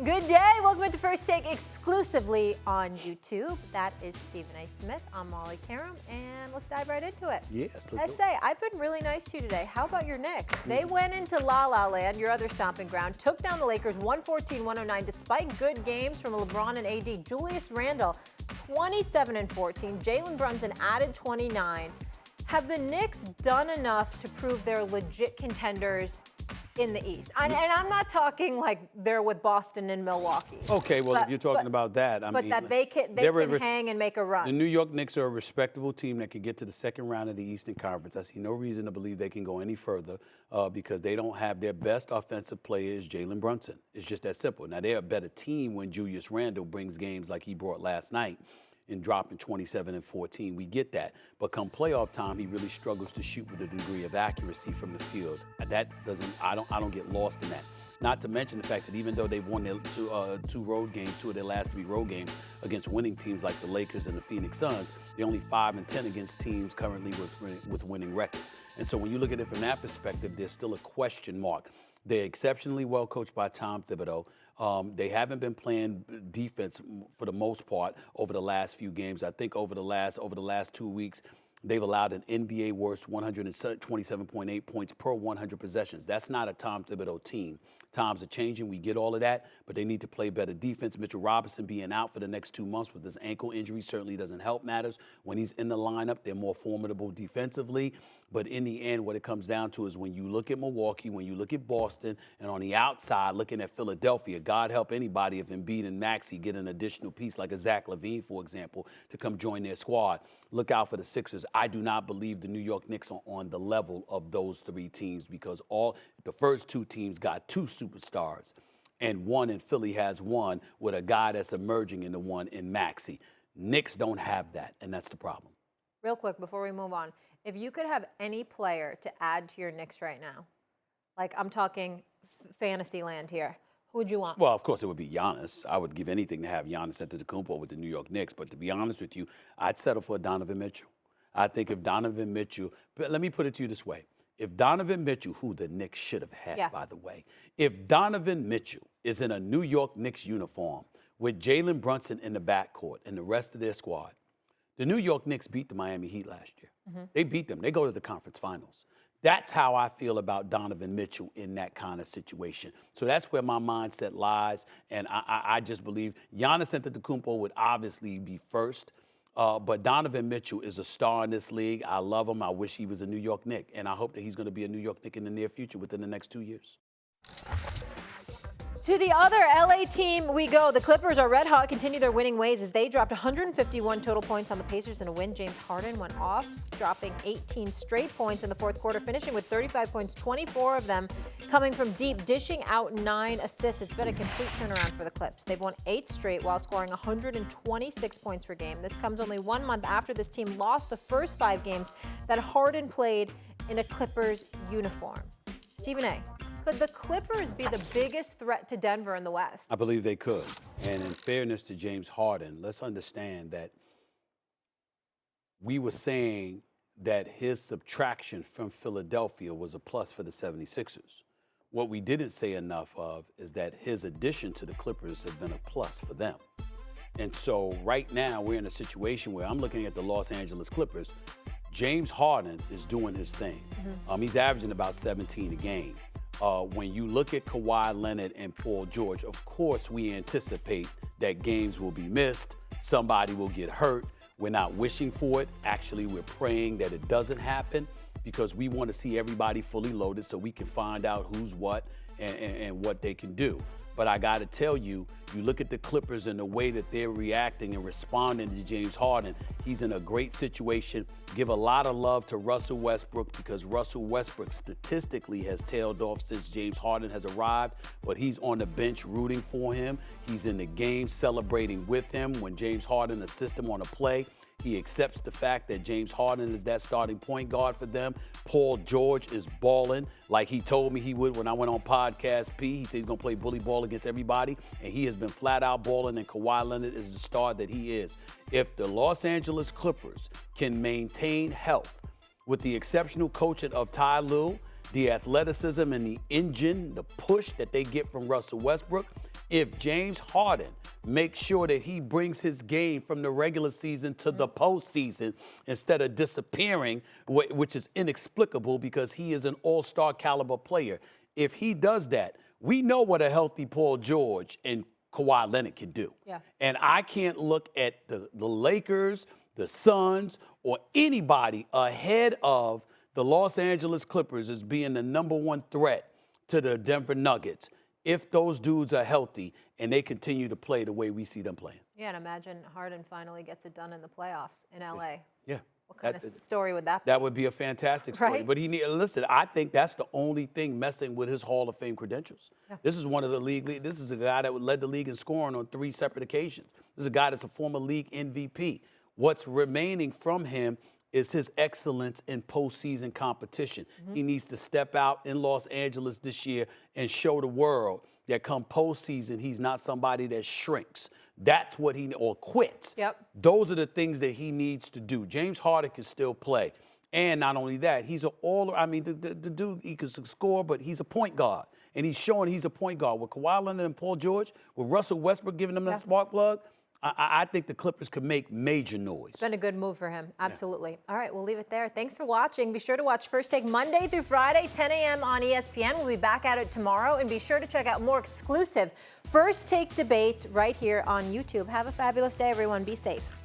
Good day. Welcome into First Take exclusively on YouTube. That is Stephen A. Smith. I'm Molly Karam, and let's dive right into it. Yes, let's say I've been really nice to you today. How about your Knicks? They went into La La Land, your other stomping ground, took down the Lakers 114-109 despite good games from LeBron and AD. Julius Randle 27 and 14. Jalen Brunson added 29. Have the Knicks done enough to prove they're legit contenders in the East? And I'm not talking like they're with Boston and Milwaukee. Okay, well, if you're talking about that, I mean, that they can hang and make a run. The New York Knicks are a respectable team that can get to the second round of the Eastern Conference. I see no reason to believe they can go any further because they don't have their best offensive player is Jalen Brunson. It's just that simple. Now, they're a better team when Julius Randle brings games like he brought last night in dropping 27 and 14. We get that. But come playoff time, he really struggles to shoot with a degree of accuracy from the field. That doesn't, I don't get lost in that. Not to mention the fact that even though they've won their two road games, two of their last three road games against winning teams like the Lakers and the Phoenix Suns, they're only 5 and 10 against teams currently with winning records. And so when you look at it from that perspective, there's still a question mark. They're exceptionally well coached by Tom Thibodeau. They haven't been playing defense for the most part over the last few games. I think over the last 2 weeks, they've allowed an NBA worst 127.8 points per 100 possessions. That's not a Tom Thibodeau team. Times are changing. We get all of that, but they need to play better defense. Mitchell Robinson being out for the next 2 months with this ankle injury certainly doesn't help matters. When he's in the lineup, they're more formidable defensively. But in the end, what it comes down to is when you look at Milwaukee, when you look at Boston, and on the outside, looking at Philadelphia, God help anybody if Embiid and Maxey get an additional piece like a Zach LaVine, for example, to come join their squad. Look out for the Sixers. I do not believe the New York Knicks are on the level of those three teams because the first two teams got two superstars, and one in Philly has one with a guy that's emerging in the one in Maxey. Knicks don't have that, and that's the problem. Real quick, before we move on, if you could have any player to add to your Knicks right now, like I'm talking fantasy land here, who would you want? Well, of course, it would be Giannis. I would give anything to have Giannis Antetokounmpo with the New York Knicks. But to be honest with you, I'd settle for Donovan Mitchell. I think if Donovan Mitchell, but let me put it to you this way. If Donovan Mitchell, who the Knicks should have had, by the way, if Donovan Mitchell is in a New York Knicks uniform with Jalen Brunson in the backcourt and the rest of their squad, the New York Knicks beat the Miami Heat last year. They beat them. They go to the conference finals. That's how I feel about Donovan Mitchell in that kind of situation. So that's where my mindset lies, and I just believe Giannis Antetokounmpo would obviously be first, but Donovan Mitchell is a star in this league. I love him. I wish he was a New York Knick, and I hope that he's going to be a New York Knick in the near future within the next 2 years. To the other LA team we go. The Clippers are red hot, continue their winning ways as they dropped 151 total points on the Pacers in a win. James Harden went off, dropping 18 straight points in the fourth quarter, finishing with 35 points, 24 of them coming from deep, dishing out 9 assists. It's been a complete turnaround for the Clips. They've won 8 straight while scoring 126 points per game. This comes only 1 month after this team lost the first 5 games that Harden played in a Clippers uniform. Stephen A., could the Clippers be the biggest threat to Denver in the West? I believe they could. And in fairness to James Harden, let's understand that we were saying that his subtraction from Philadelphia was a plus for the 76ers. What we didn't say enough of is that his addition to the Clippers has been a plus for them. And so right now we're in a situation where I'm looking at the Los Angeles Clippers. James Harden is doing his thing. He's averaging about 17 a game. When you look at Kawhi Leonard and Paul George, of course we anticipate that games will be missed, somebody will get hurt. We're not wishing for it. Actually, we're praying that it doesn't happen because we want to see everybody fully loaded so we can find out who's what and what they can do. But I got to tell you, you look at the Clippers and the way that they're reacting and responding to James Harden, he's in a great situation. Give a lot of love to Russell Westbrook because Russell Westbrook statistically has tailed off since James Harden has arrived, but he's on the bench rooting for him. He's in the game celebrating with him when James Harden assists him on a play. He accepts the fact that James Harden is that starting point guard for them. Paul George is balling like he told me he would when I went on Podcast P. He said he's going to play bully ball against everybody, and he has been flat out balling, and Kawhi Leonard is the star that he is. If the Los Angeles Clippers can maintain health with the exceptional coaching of Ty Lue, the athleticism and the engine, the push that they get from Russell Westbrook, If James Harden makes sure that he brings his game from the regular season to the postseason instead of disappearing, which is inexplicable because he is an all-star caliber player. If he does that, we know what a healthy Paul George and Kawhi Leonard can do. Yeah. And I can't look at the Lakers, the Suns, or anybody ahead of the Los Angeles Clippers as being the #1 threat to the Denver Nuggets if those dudes are healthy and they continue to play the way we see them playing. Yeah, and imagine Harden finally gets it done in the playoffs in LA. Yeah. What kind of story would that be? That would be a fantastic story. Right? But listen, I think that's the only thing messing with his Hall of Fame credentials. Yeah. This is one of the this is a guy that led the league in scoring on 3 separate occasions. This is a guy that's a former league MVP. What's remaining from him is his excellence in postseason competition. He needs to step out in Los Angeles this year and show the world that come postseason, he's not somebody that shrinks. That's what or quits. Yep. Those are the things that he needs to do. James Harden can still play. And not only that, he's the dude, he can score, but he's a point guard. And he's showing he's a point guard. With Kawhi Leonard and Paul George, with Russell Westbrook giving them that spark plug, I think the Clippers could make major noise. It's been a good move for him. Absolutely. Yeah. All right, we'll leave it there. Thanks for watching. Be sure to watch First Take Monday through Friday, 10 a.m. on ESPN. We'll be back at it tomorrow. And be sure to check out more exclusive First Take debates right here on YouTube. Have a fabulous day, everyone. Be safe.